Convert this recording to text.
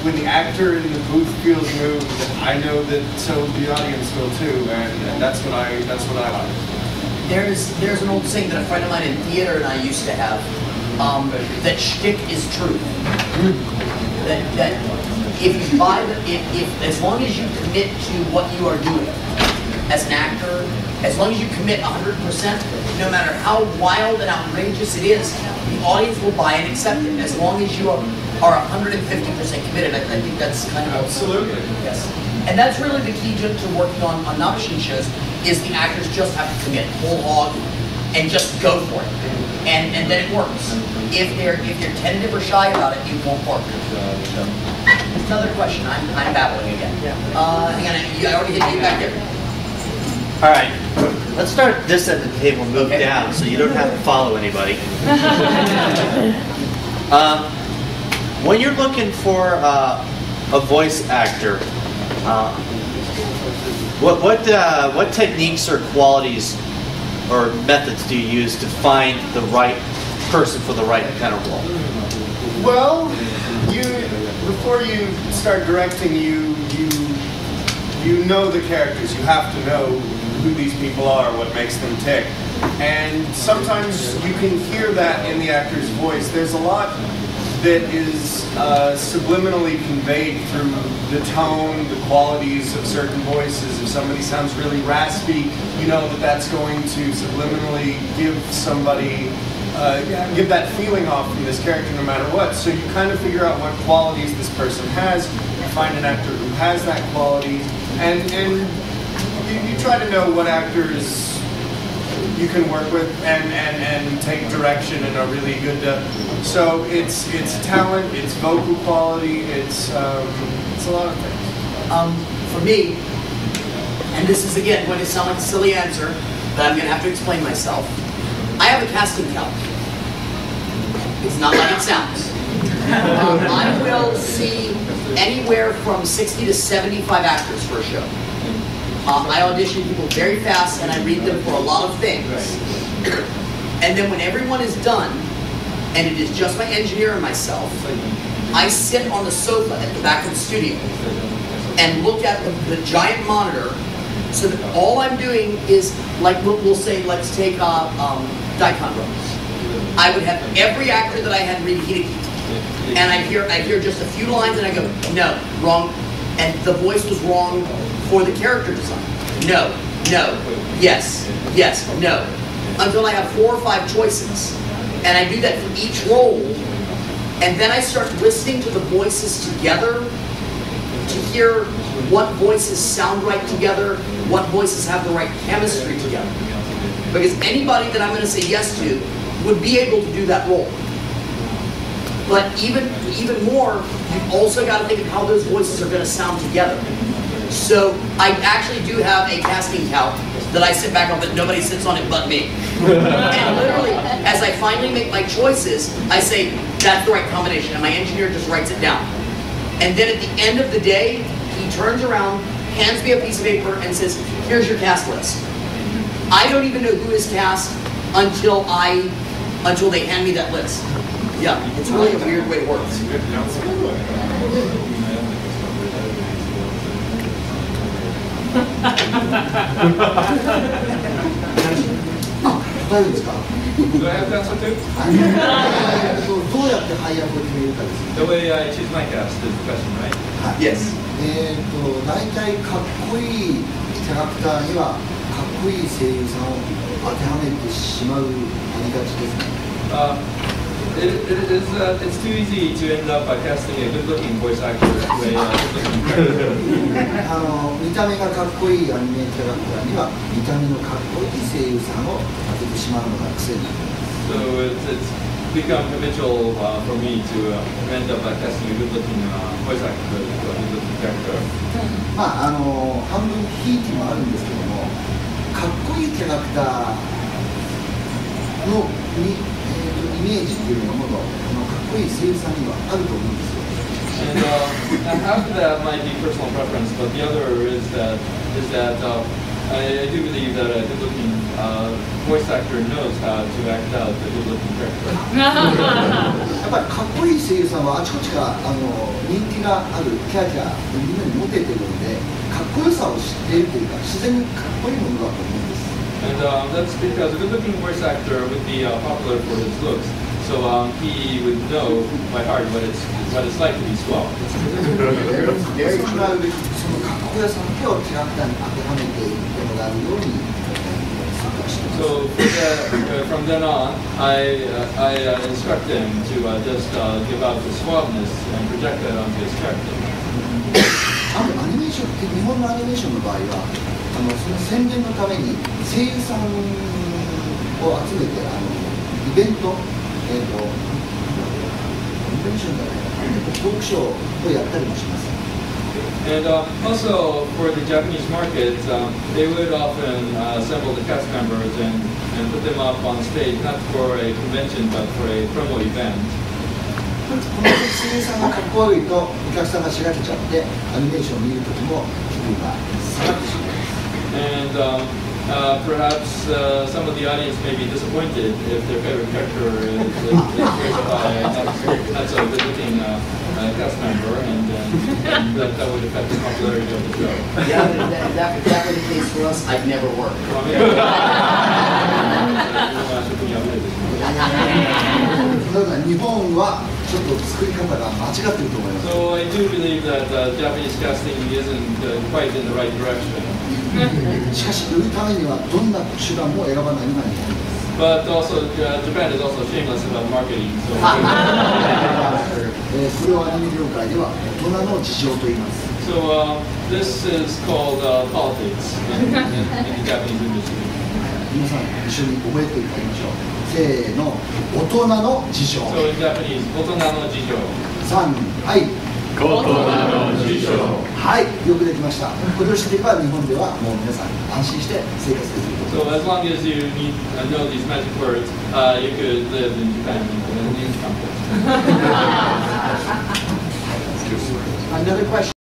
when the actor in the booth feels moved, I know that so the audience will too, and that's what I like. There's an old saying that a friend of mine in theater and I used to have, that shtick is truth. That if you buy if as long as you commit to what you are doing as an actor, as long as you commit 100%, no matter how wild and outrageous it is, the audience will buy and accept it. As long as you are 150% committed, I think that's kind of absolutely yes. And that's really the key to working on novelty shows, is the actors just have to commit whole hog and just go for it, and then it works. If you're tentative or shy about it, it won't work. Another question. I'm babbling again. Hang on. I already hit you back there. All right. Let's start this at the table and move down, so you don't have to follow anybody. When you're looking for a voice actor, what techniques or qualities or methods do you use to find the right person for the right kind of role? Well, before you start directing, you know the characters. You have to know who these people are, what makes them tick. And sometimes you can hear that in the actor's voice. There's a lot that is subliminally conveyed through the tone, the qualities of certain voices. If somebody sounds really raspy, you know that that's going to subliminally give somebody, give that feeling off from this character no matter what. So you kind of figure out what qualities this person has. You find an actor who has that quality, and you try to know what actors you can work with and take direction and are really good to. So it's talent, it's vocal quality, it's a lot of things. For me, and this is again going to sound like a silly answer, but I'm going to have to explain myself. I have a casting couch. It's not like it sounds. I will see anywhere from 60 to 75 actors for a show. I audition people very fast and I read them for a lot of things. And then when everyone is done, and it is just my engineer and myself, I sit on the sofa at the back of the studio and look at the giant monitor, so that all I'm doing is, like we'll say, let's take Daikon Brothers. I would have every actor that I had read Hideki, and I hear just a few lines and I go, no, wrong, and the voice was wrong for the character design. No, no, yes, yes, no. Until I have 4 or 5 choices. And I do that for each role. And then I start listening to the voices together to hear what voices sound right together, what voices have the right chemistry together. Because anybody that I'm going to say yes to would be able to do that role. But even more, you've also got to think of how those voices are going to sound together. So I actually do have a casting couch that I sit back on, but nobody sits on it but me. And literally, as I finally make my choices, I say, that's the right combination, and my engineer just writes it down. And then at the end of the day, he turns around, hands me a piece of paper, and says, here's your cast list. I don't even know who is cast until they hand me that list. Yeah, it's really a weird way it works. Do I have to answer too? The way I choose my cast is the question, right? Yes. 大体かっこいいキャラクターにはかっこいい声優さんを当てはめてしまうありがちですね。It's too easy to end up by casting a good-looking voice actor to a good-looking character. 見た目がかっこいいアニメキャラクターには見た目のかっこいい声優さんを当ててしまうのが癖になります。So it's become habitual for me to end up by casting a good-looking voice actor to a good-looking character. まあ半分ひいきもあるんですけども、かっこいいキャラクターのイメージっていうのものかっこいい声優さんにはあると思うんですよ。And half of that might be personal preference, but the other is that I do believe that a good-looking voice actor knows how to act out a good-looking character. やっぱりかっこいい声優さんはあちこちから人気があるキャラキャラみんなにモテてるので、かっこよさを知っているというか自然にかっこいいものだと思うんです。And that's because a good-looking voice actor would be popular for his looks. So he would know by heart what it's like to be swell. そのかっこよさだけをキャラクターに当てはめていってもらうように参加しています。 So from then on, I instruct him to just give out the suaveness and project that onto his character. アニメーション、日本のアニメーションの場合はその宣伝のために声優さんを集めてイベント、コンベンションじゃないトークショーをやったりもします。 And also for the Japanese market, they would often assemble the cast members and put them up on stage, not for a convention but for a promo event. この声優さんがかっこいいとお客さんがしらけちゃってアニメーションを見るときも気分が下がってしまいます。 And perhaps some of the audience may be disappointed if their favorite character is voiced by not so good-looking cast member, and that would affect the popularity of the show. Yeah, if that were the case for us, I'd never work. だから日本はちょっと作り方が間違っていると思います。 So I do believe that Japanese casting isn't quite in the right direction. しかし売るためにはどんな手段も選ばないのが日本です。 But also, Japan is also shameless about marketing. So それをアニメ業界では大人の事情と言います。 So this is called politics in the Japanese industry. 皆さん一緒に覚えていただきましょう。せーの、大人の事情。 So in Japanese, 大人の事情。はい。大人の事情。はい、よくできました。これを知っていれば日本ではもう皆さん安心して生活できると思います。 So as long as you know these magic words, you could live in Japan in comfort. Another question.